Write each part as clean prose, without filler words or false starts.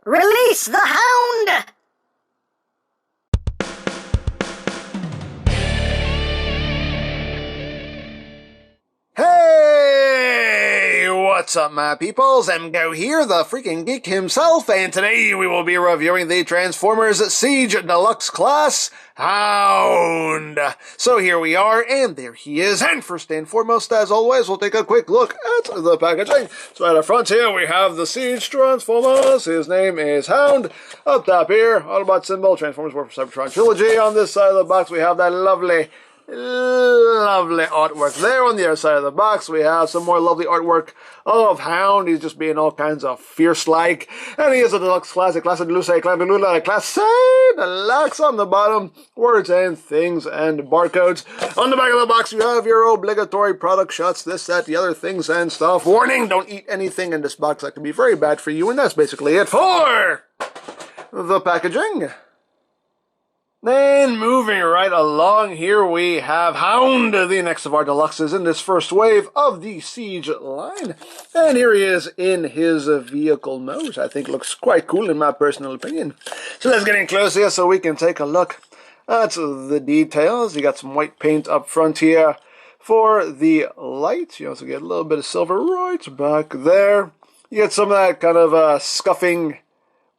Release the Hound! Hey! What's up, my peoples? MGO here, the freaking geek himself, and today we will be reviewing the Transformers Siege Deluxe class, Hound. So here we are, and there he is, and first and foremost, as always, we'll take a quick look at the packaging. So at the front here, we have the Siege Transformers. His name is Hound. Up top here, Autobot symbol, Transformers War for Cybertron Trilogy. On this side of the box, we have that lovely artwork there. On the other side of the box, we have some more lovely artwork of Hound. He's just being all kinds of fierce-like. And he is a deluxe classic. Classe deluxe, classe deluxe on the bottom. Words and things and barcodes. On the back of the box, you have your obligatory product shots, this, that, the other things and stuff. Warning, don't eat anything in this box. That can be very bad for you. And that's basically it for the packaging. Then, moving right along, here we have Hound, the next of our deluxes in this first wave of the Siege line. And here he is in his vehicle mode. I think looks quite cool in my personal opinion. So let's get in close here so we can take a look at the details. You got some white paint up front here for the light. You also get a little bit of silver right back there. You get some of that kind of scuffing,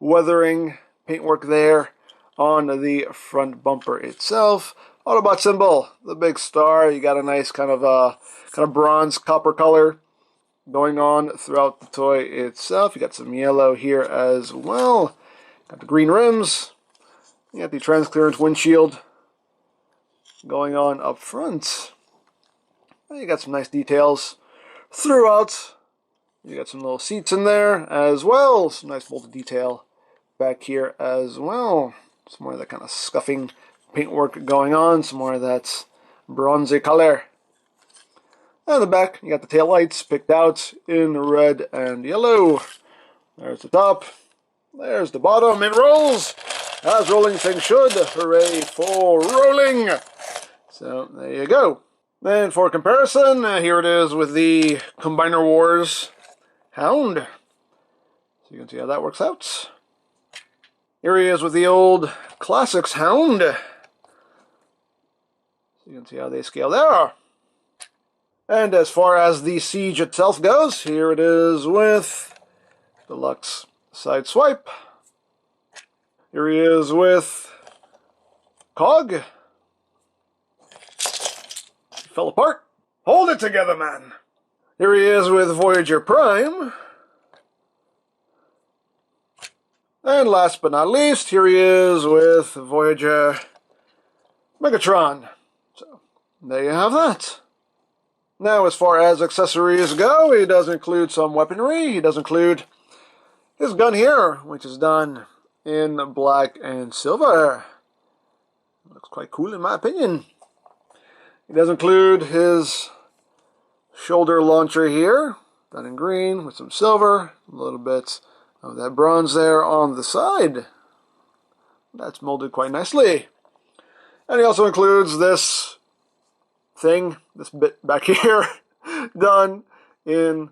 weathering paintwork there on the front bumper itself. Autobot symbol, the big star. You got a nice kind of bronze copper color going on throughout the toy itself. You got some yellow here as well. Got the green rims. You got the transclearance windshield going on up front. And you got some nice details throughout. You got some little seats in there as well. Some nice bolted detail back here as well. Some more of that kind of scuffing paintwork going on. Some more of that bronzy color. And the back, you got the tail lights picked out in red and yellow. There's the top. There's the bottom. It rolls, as rolling things should. Hooray for rolling! So, there you go. Then, for comparison, here it is with the Combiner Wars Hound. So you can see how that works out. Here he is with the old Classics Hound. So you can see how they scale there. And as far as the Siege itself goes, here it is with Deluxe Side Swipe. Here he is with Cog. He fell apart. Hold it together, man. Here he is with Voyager Prime. And last but not least, here he is with Voyager Megatron. So, there you have that. Now, as far as accessories go, he does include some weaponry. He does include his gun here, which is done in black and silver. Looks quite cool in my opinion. He does include his shoulder launcher here, done in green with some silver, a little bit of that bronze there on the side. That's molded quite nicely. And he also includes this thing, this bit back here, done in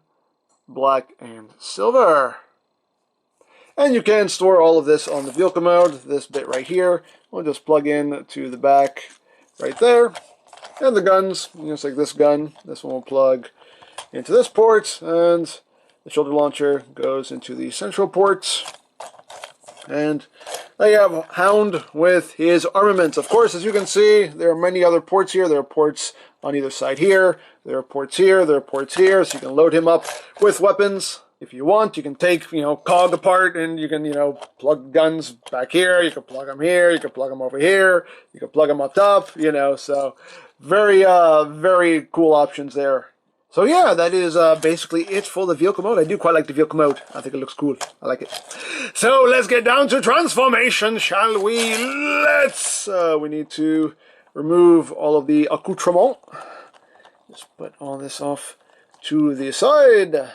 black and silver. And you can store all of this on the vehicle mode. This bit right here will just plug in to the back right there. And the guns, just like this gun, this one will plug into this port, and the shoulder launcher goes into the central port. And there you have Hound with his armaments. Of course, as you can see, there are many other ports here. There are ports on either side here. There are ports here. There are ports here. So you can load him up with weapons. If you want, you can take, Cog apart and you can, plug guns back here. You can plug them here. You can plug them over here. You can plug them up top, so very, very cool options there. So yeah, that is basically it for the vehicle mode. I do quite like the vehicle mode. I think it looks cool. I like it. So let's get down to transformation, shall we? We need to remove all of the accoutrement. Just put all this off to the side.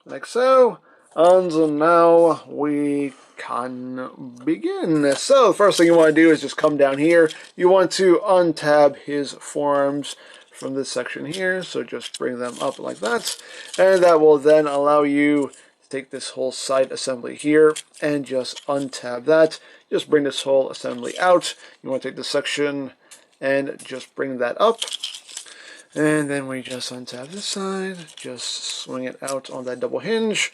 Like so. And now we can begin. So the first thing you want to do is just come down here. You want to untab his forearms from this section here, so just bring them up like that, and that will then allow you take this whole side assembly here and just untab that. Just bring this whole assembly out. You want to take this section and just bring that up. And then we just untab this side, just swing it out on that double hinge,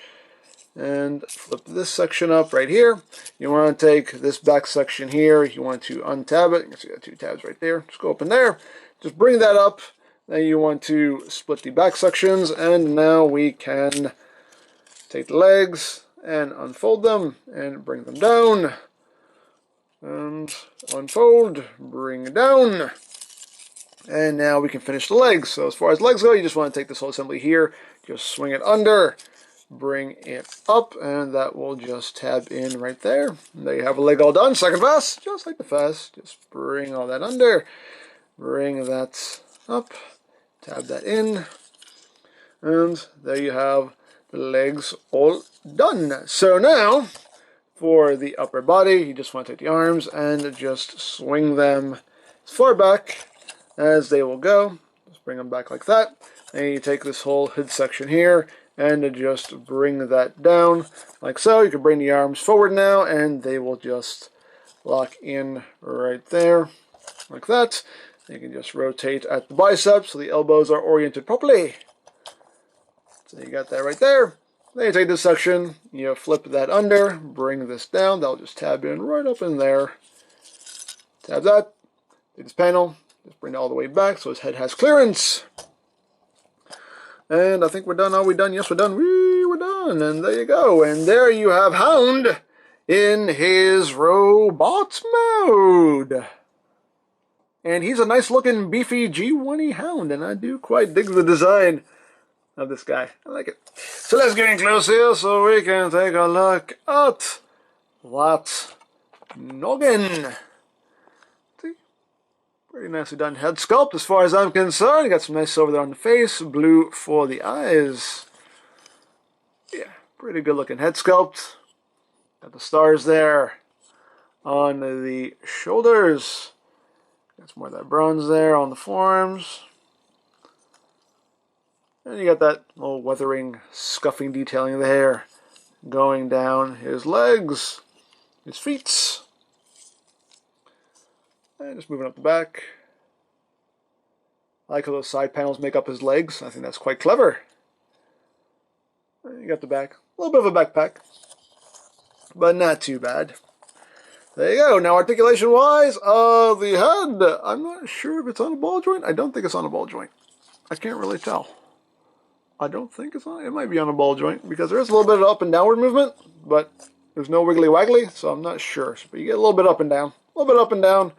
and flip this section up right here. You want to take this back section here, you want to untab it. You can see got 2 tabs right there. Just go up in there, just bring that up. Then you want to split the back sections, and now we can take the legs and unfold them and bring them down. And unfold, bring it down. And now we can finish the legs. So as far as legs go, you just want to take this whole assembly here, just swing it under, bring it up, and that will just tab in right there. And there you have a leg all done. Second pass, just like the first. Just bring all that under, bring that up, tab that in, and there you have the legs all done. So now, for the upper body, you just want to take the arms and just swing them as far back as they will go. Just bring them back like that. And you take this whole hood section here and just bring that down like so. You can bring the arms forward now and they will just lock in right there like that. You can just rotate at the biceps so the elbows are oriented properly. So you got that right there. Then you take this section, you flip that under, bring this down. That'll just tab in right up in there. Tab that. Take this panel. Just bring it all the way back so his head has clearance. And I think we're done. Are we done? Yes, we're done. We're done. And there you go. And there you have Hound in his robot mode. And he's a nice looking beefy G1E Hound. And I do quite dig the design of this guy. I like it. So let's get in close here so we can take a look at that noggin. Pretty nicely done head sculpt as far as I'm concerned. You got some nice silver there on the face, blue for the eyes. Yeah, pretty good looking head sculpt. Got the stars there on the shoulders. Got some more of that bronze there on the forearms. And you got that little weathering, scuffing detailing of the hair going down his legs, his feet. And just moving up the back. I like how those side panels make up his legs. I think that's quite clever. And you got the back. A little bit of a backpack. But not too bad. There you go. Now articulation-wise, the head. I'm not sure if it's on a ball joint. I don't think it's on a ball joint. I can't really tell. I don't think it's on. It might be on a ball joint because there is a little bit of up and downward movement, but there's no wiggly waggly, so I'm not sure. But you get a little bit up and down. A little bit up and down.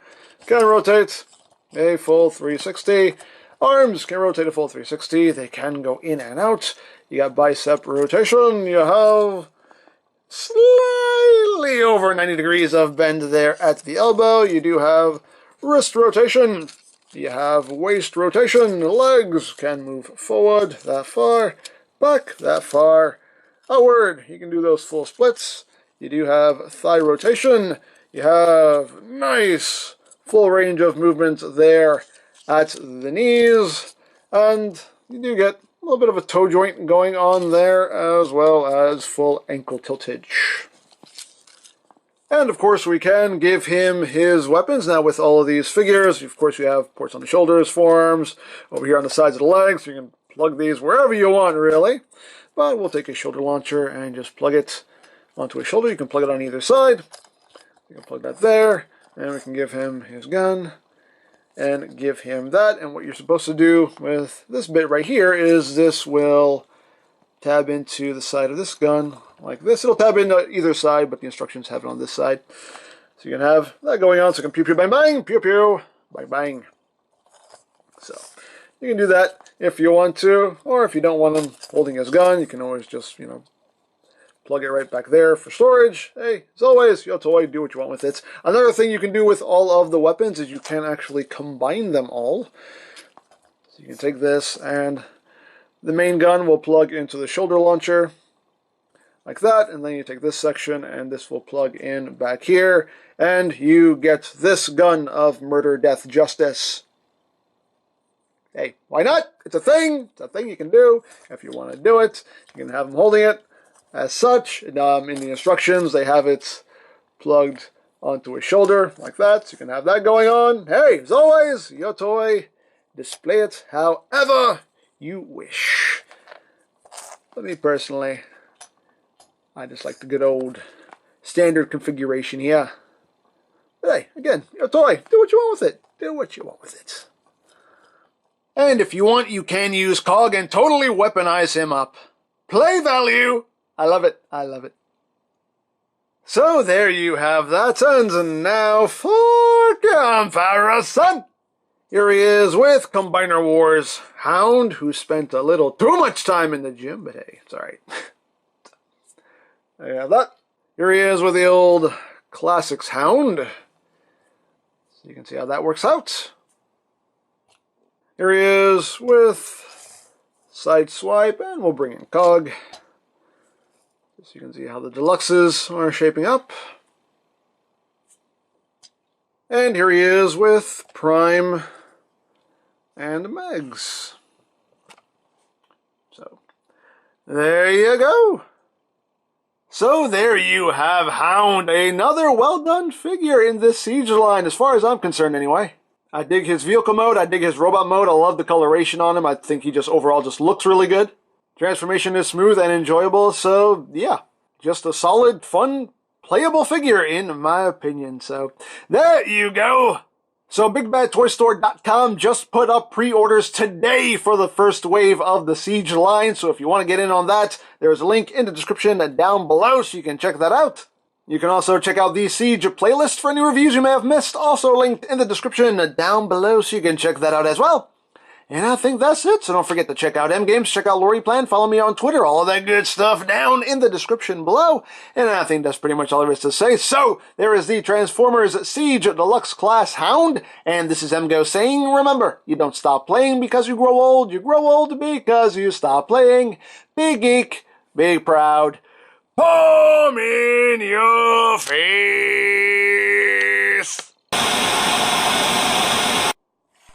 Can rotate a full 360. Arms can rotate a full 360. They can go in and out. You got bicep rotation. You have slightly over 90 degrees of bend there at the elbow. You do have wrist rotation. You have waist rotation. Legs can move forward that far, back that far, outward. You can do those full splits. You do have thigh rotation. You have nice full range of movement there at the knees. And you do get a little bit of a toe joint going on there, as well as full ankle tiltage. And of course we can give him his weapons. Now with all of these figures, of course you have ports on the shoulders, forearms, over here on the sides of the legs. You can plug these wherever you want really. But we'll take a shoulder launcher and just plug it onto his shoulder. You can plug it on either side. You can plug that there. And we can give him his gun and give him that. And what you're supposed to do with this bit right here is this will tab into the side of this gun like this. It'll tab into either side, but the instructions have it on this side. So you can have that going on. So you can pew pew bang bang, pew pew bang bang. So you can do that if you want to, or if you don't want him holding his gun, you can always just, plug it right back there for storage. Hey, as always, your toy, do what you want with it. Another thing you can do with all of the weapons is you can actually combine them all. So you can take this and the main gun will plug into the shoulder launcher like that, and then you take this section and this will plug in back here, and you get this gun of murder, death, justice. Hey, why not? It's a thing. It's a thing you can do. If you want to do it, you can have him holding it as such. In the instructions, they have it plugged onto his shoulder like that, so you can have that going on. Hey, as always, your toy. Display it however you wish. But me personally, I just like the good old standard configuration here. But hey, again, your toy. Do what you want with it. Do what you want with it. And if you want, you can use COG and totally weaponize him up. Play value! I love it. I love it. So there you have that, and now for comparison. Here he is with Combiner Wars Hound, who spent a little too much time in the gym, but hey, it's alright. There you have that. Here he is with the old Classics Hound. So you can see how that works out. Here he is with Sideswipe, and we'll bring in COG. So you can see how the deluxes are shaping up. And here he is with Prime and Megs. So, there you go. So there you have Hound, another well-done figure in this Siege line, as far as I'm concerned anyway. I dig his vehicle mode, I dig his robot mode, I love the coloration on him, I think he just overall just looks really good. Transformation is smooth and enjoyable, so yeah, just a solid, fun, playable figure in my opinion. So there you go. So BigBadToyStore.com just put up pre-orders today for the first wave of the Siege line. So if you want to get in on that, there's a link in the description down below so you can check that out. You can also check out the Siege playlist for any reviews you may have missed, also linked in the description down below so you can check that out as well. And I think that's it, so don't forget to check out M-Games, check out Lorry follow me on Twitter, all of that good stuff down in the description below. And I think that's pretty much all there is to say. So, there is the Transformers Siege Deluxe Class Hound, and this is MGO saying, remember, you don't stop playing because you grow old because you stop playing. Big geek, big proud, palm in your face.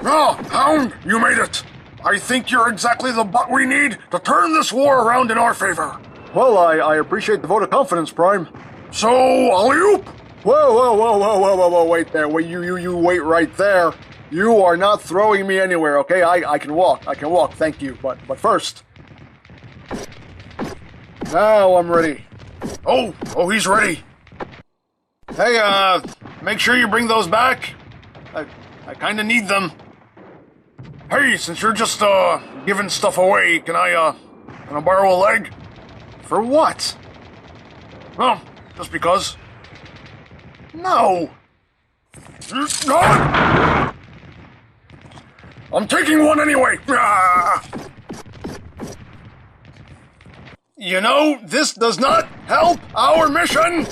Oh, Hound, you made it! I think you're exactly the butt we need to turn this war around in our favor. Well, I appreciate the vote of confidence, Prime. So, alley-oop! Whoa, wait there. Wait, you wait right there. You are not throwing me anywhere, okay? I can walk, thank you. But first. Now I'm ready. Oh, he's ready. Hey, Make sure you bring those back. I kinda need them. Hey, since you're just, giving stuff away, can I borrow a leg? for what? Well, just because. No. I'm taking one anyway. You know, this does not help our mission.